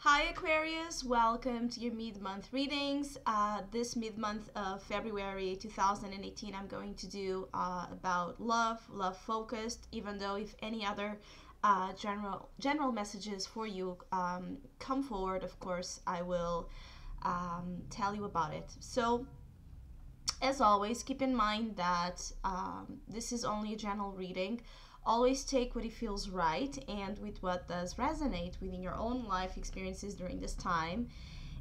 Hi Aquarius, welcome to your mid-month readings. This mid-month of February 2018 I'm going to do about love focused, even though if any other general messages for you come forward, of course I will tell you about it. So as always, keep in mind that this is only a general reading. Always take what it feels right and with what does resonate within your own life experiences during this time.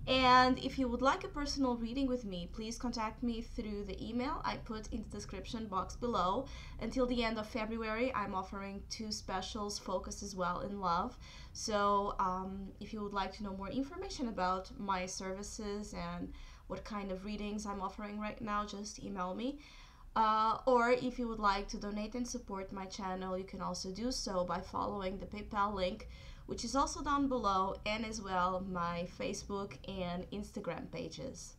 And if you would like a personal reading with me, please contact me through the email I put in the description box below. Until the end of February, I'm offering two specials focused as well in love. So if you would like to know more information about my services and what kind of readings I'm offering right now, just email me. Or if you would like to donate and support my channel, you can also do so by following the PayPal link, which is also down below, and as well my Facebook and Instagram pages.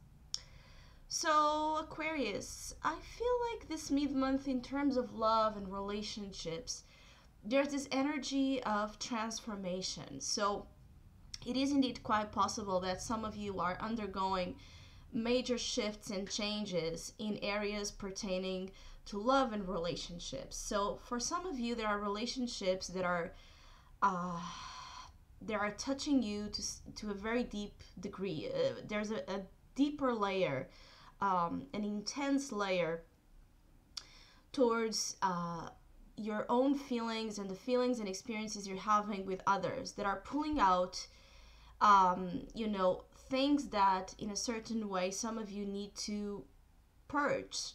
So Aquarius, I feel like this mid-month in terms of love and relationships, there's this energy of transformation. So it is indeed quite possible that some of you are undergoing major shifts and changes in areas pertaining to love and relationships. So for some of you, there are relationships that are touching you to a very deep degree. There's a deeper layer, an intense layer towards your own feelings and the feelings and experiences you're having with others that are pulling out things that in a certain way some of you need to purge,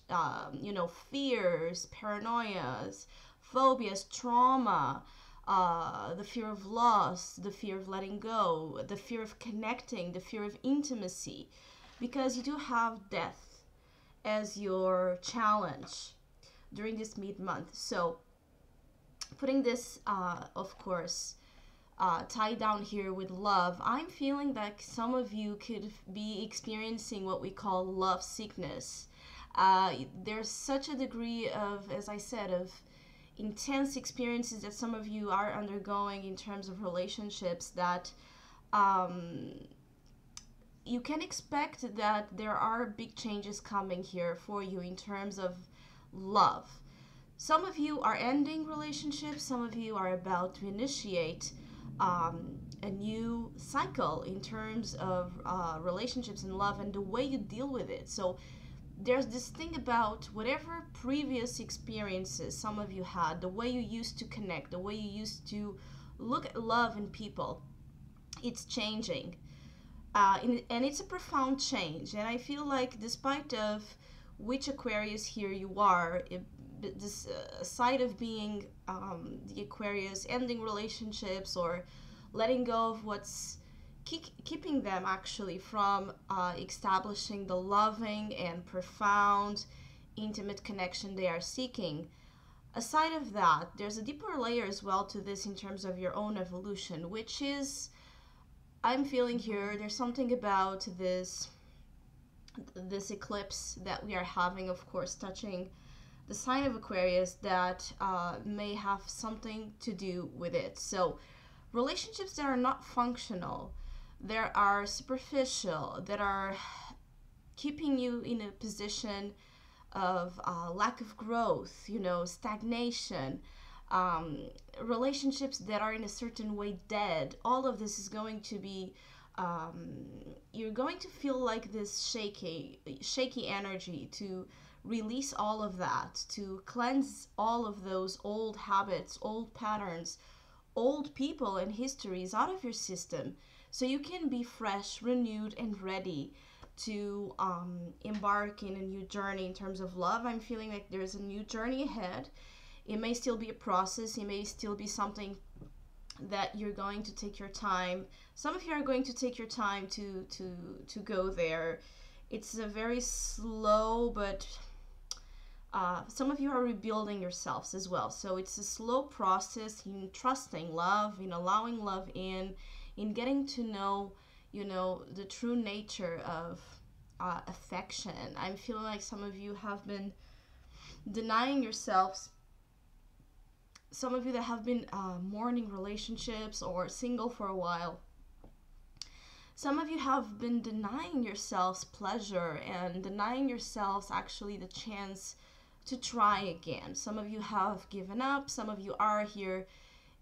fears, paranoias, phobias, trauma, the fear of loss, the fear of letting go, the fear of connecting, the fear of intimacy, because you do have death as your challenge during this mid-month. So putting this, of course, tied down here with love, I'm feeling like some of you could be experiencing what we call love sickness. There's such a degree of, as I said, of intense experiences that some of you are undergoing in terms of relationships that you can expect that there are big changes coming here for you in terms of love. Some of you are ending relationships, some of you are about to initiate a new cycle in terms of relationships and love and the way you deal with it. So there's this thing about whatever previous experiences some of you had, the way you used to connect, the way you used to look at love in people, it's changing. And it's a profound change. And I feel like despite of which Aquarius here you are, this side of being the Aquarius ending relationships or letting go of what's keeping them actually from establishing the loving and profound intimate connection they are seeking. Aside of that, there's a deeper layer as well to this in terms of your own evolution, which is, I'm feeling here, there's something about this eclipse that we are having, of course, touching the sign of Aquarius that may have something to do with it. So relationships that are not functional, that are superficial, that are keeping you in a position of lack of growth, stagnation, relationships that are in a certain way dead, all of this is going to be you're going to feel like this shaky energy to release all of that, to cleanse all of those old habits, old patterns, old people and histories out of your system, so you can be fresh, renewed, and ready to embark in a new journey in terms of love. I'm feeling like there's a new journey ahead. It may still be a process, it may still be something that you're going to take your time. Some of you are going to take your time to go there. It's a very slow, but some of you are rebuilding yourselves as well. So it's a slow process in trusting love, in allowing love in getting to know, the true nature of affection. I'm feeling like some of you have been denying yourselves. Some of you that have been mourning relationships or single for a while, Some of you have been denying yourselves pleasure and denying yourselves actually the chance to try again. Some of you have given up. Some of you are here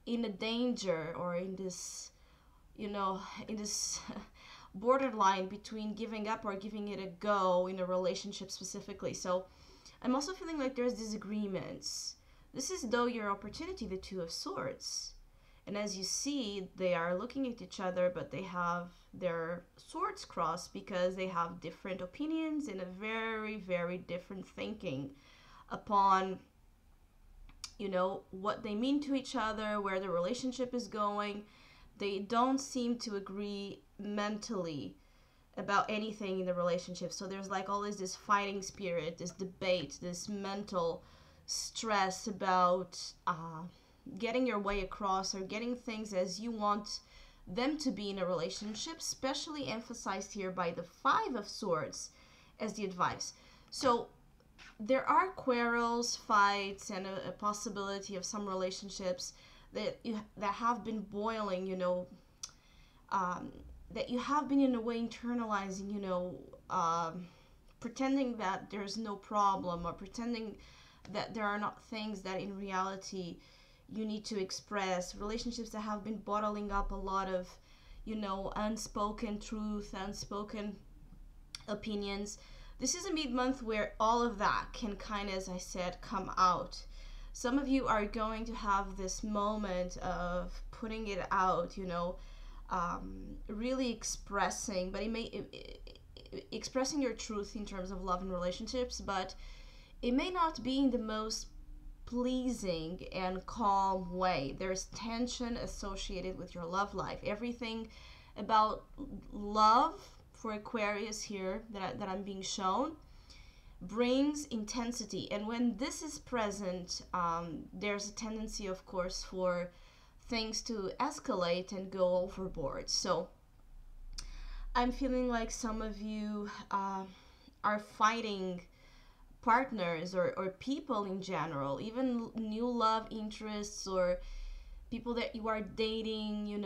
in a danger or in this, in this borderline between giving up or giving it a go in a relationship specifically. So I'm also feeling like there's disagreements. This is though your opportunity, the Two of Swords. And as you see, they are looking at each other, but they have their swords crossed because they have different opinions and a very, very different thinking upon, what they mean to each other, where the relationship is going. They don't seem to agree mentally about anything in the relationship. So there's like always this fighting spirit, this debate, this mental stress about getting your way across or getting things as you want them to be in a relationship, especially emphasized here by the Five of Swords as the advice. So there are quarrels, fights, and a possibility of some relationships that have been boiling, that you have been in a way internalizing, pretending that there's no problem or pretending that there are not things that in reality you need to express. Relationships that have been bottling up a lot of, unspoken truth, unspoken opinions. This is a mid-month where all of that can kind of, as I said, come out. Some of you are going to have this moment of putting it out, really expressing, but expressing your truth in terms of love and relationships, but it may not be in the most pleasing and calm way. There's tension associated with your love life. Everything about love for Aquarius here that I'm being shown brings intensity, and when this is present, there's a tendency, of course, for things to escalate and go overboard. So I'm feeling like some of you are fighting partners or people in general, even new love interests or people that you are dating.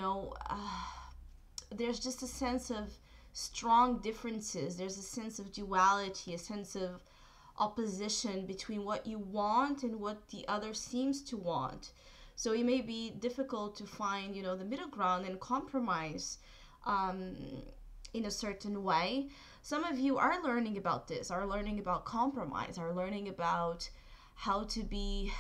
There's just a sense of strong differences. There's a sense of duality, a sense of opposition between what you want and what the other seems to want. So it may be difficult to find, the middle ground and compromise in a certain way. Some of you are learning about this, are learning about compromise, are learning about how to be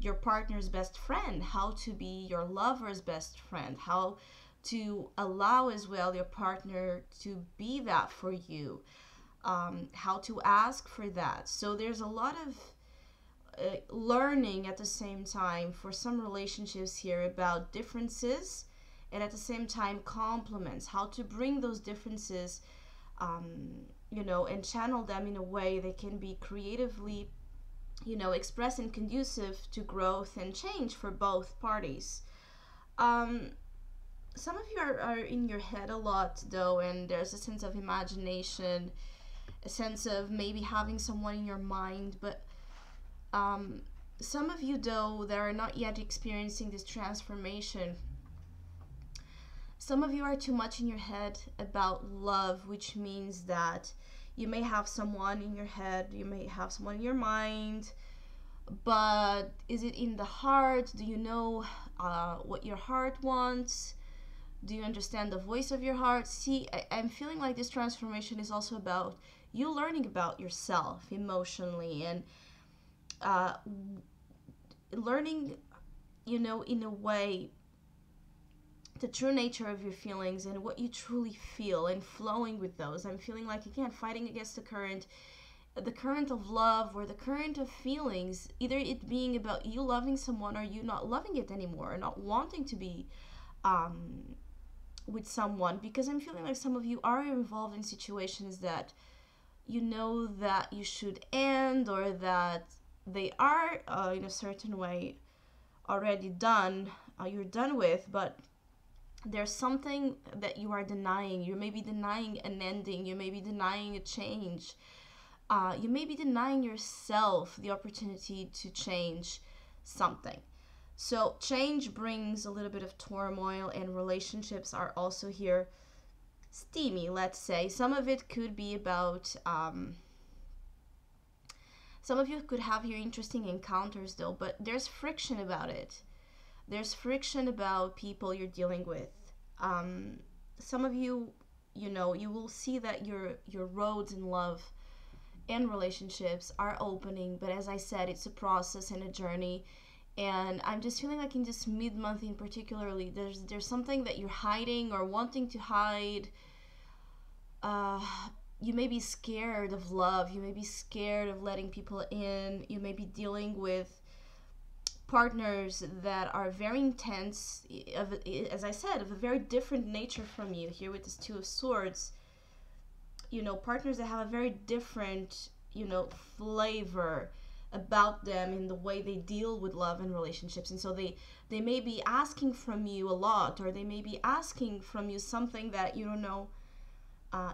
your partner's best friend, how to be your lover's best friend, how to allow as well your partner to be that for you, how to ask for that. So there's a lot of learning at the same time for some relationships here about differences and at the same time compliments, how to bring those differences and channel them in a way that can be creatively expressed and conducive to growth and change for both parties. Some of you are in your head a lot though, and there's a sense of imagination, a sense of maybe having someone in your mind, but some of you though that are not yet experiencing this transformation, some of you are too much in your head about love, which means that you may have someone in your head, you may have someone in your mind, but is it in the heart? Do you know what your heart wants? Do you understand the voice of your heart? See, I'm feeling like this transformation is also about you learning about yourself emotionally and learning, in a way, the true nature of your feelings and what you truly feel and flowing with those. I'm feeling like, again, fighting against the current of love or the current of feelings, either it being about you loving someone or you not loving it anymore or not wanting to be with someone, because I'm feeling like some of you are involved in situations that that you should end or that they are in a certain way already done, you're done with, but there's something that you are denying. You may be denying an ending, you may be denying a change, you may be denying yourself the opportunity to change something. So change brings a little bit of turmoil, and relationships are also here steamy, let's say. Some of it could be about some of you could have your interesting encounters though, but there's friction about it. There's friction about people you're dealing with. Some of you, you know, you will see that your roads in love and relationships are opening, but as I said, it's a process and a journey. And I'm just feeling like in this mid-month in particularly, there's something that you're hiding or wanting to hide. uh you may be scared of love, you may be scared of letting people in, you may be dealing with partners that are very intense, as I said, of a very different nature from you here with this Two of Swords. You know, partners that have a very different, you know, flavor about them in the way they deal with love and relationships. And so they may be asking from you a lot, or they may be asking from you something that you don't know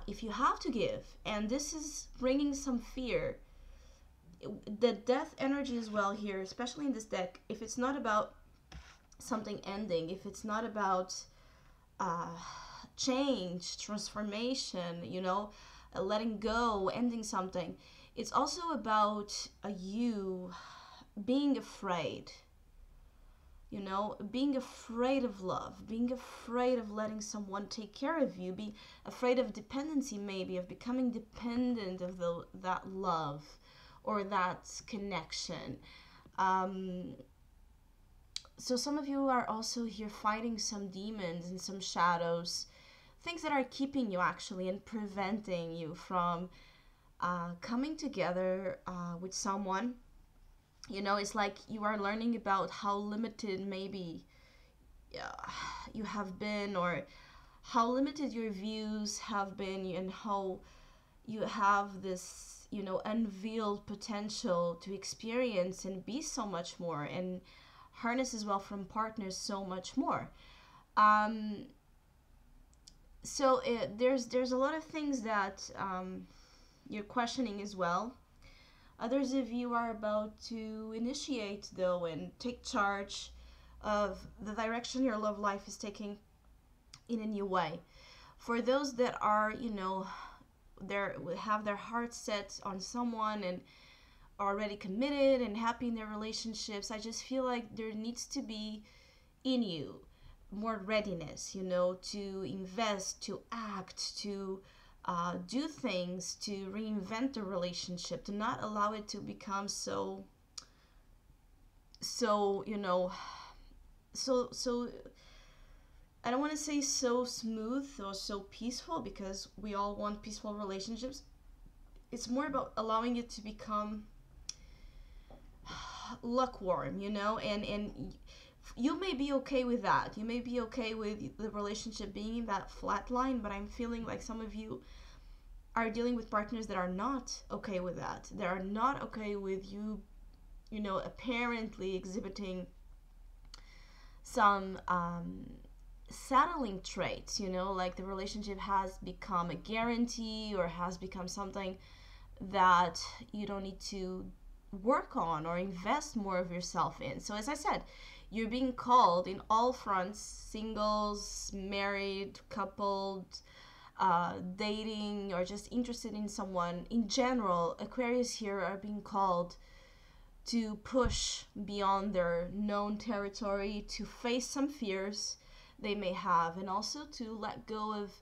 if you have to give. And this is bringing some fear. The death energy as well here, especially in this deck, if it's not about something ending, if it's not about change, transformation, you know, letting go, ending something, it's also about you being afraid, you know, being afraid of love, being afraid of letting someone take care of you, be afraid of dependency, maybe of becoming dependent of that love or that connection. So some of you are also here fighting some demons and some shadows, things that are keeping you actually and preventing you from coming together with someone. You know, it's like you are learning about how limited maybe you have been, or how limited your views have been, and how you have this, you know, unveiled potential to experience and be so much more, and harness as well from partners so much more. So there's a lot of things that you're questioning as well. Others of you are about to initiate though and take charge of the direction your love life is taking in a new way. For those that are, you know, have their heart set on someone and are already committed and happy in their relationships, I just feel like there needs to be in you more readiness, you know, to invest, to act, to do things, to reinvent the relationship, to not allow it to become so you know, so I don't want to say so smooth or so peaceful, because we all want peaceful relationships. It's more about allowing it to become lukewarm, you know, and you may be okay with that. You may be okay with the relationship being in that flat line, but I'm feeling like some of you are dealing with partners that are not okay with that. They are not okay with you, you know, apparently exhibiting some settling traits, you know, like the relationship has become a guarantee or has become something that you don't need to work on or invest more of yourself in. So as I said, you're being called in all fronts, singles, married, coupled, dating, or just interested in someone. In general, Aquarius here are being called to push beyond their known territory, to face some fears they may have, and also to let go of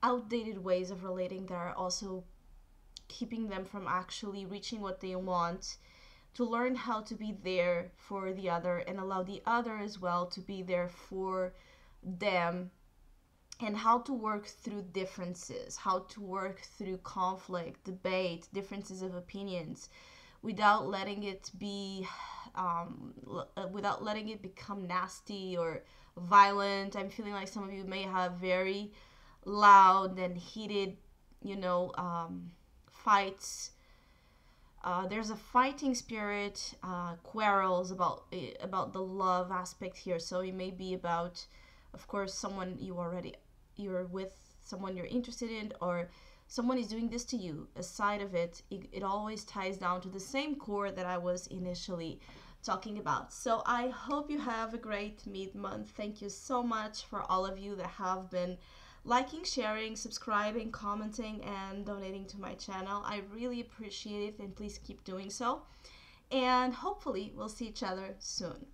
outdated ways of relating that are also keeping them from actually reaching what they want, to learn how to be there for the other and allow the other as well to be there for them, and how to work through differences, how to work through conflict, debate, differences of opinions, without letting it be without letting it become nasty or violent. I'm feeling like some of you may have very loud and heated, you know, fights. There's a fighting spirit, quarrels about the love aspect here. So it may be about, of course, someone you're with, someone you're interested in, or someone is doing this to you. Aside of it, it always ties down to the same core that I was initially talking about. So I hope you have a great mid-month. Thank you so much for all of you that have been liking, sharing, subscribing, commenting, and donating to my channel. I really appreciate it, and please keep doing so. And hopefully we'll see each other soon.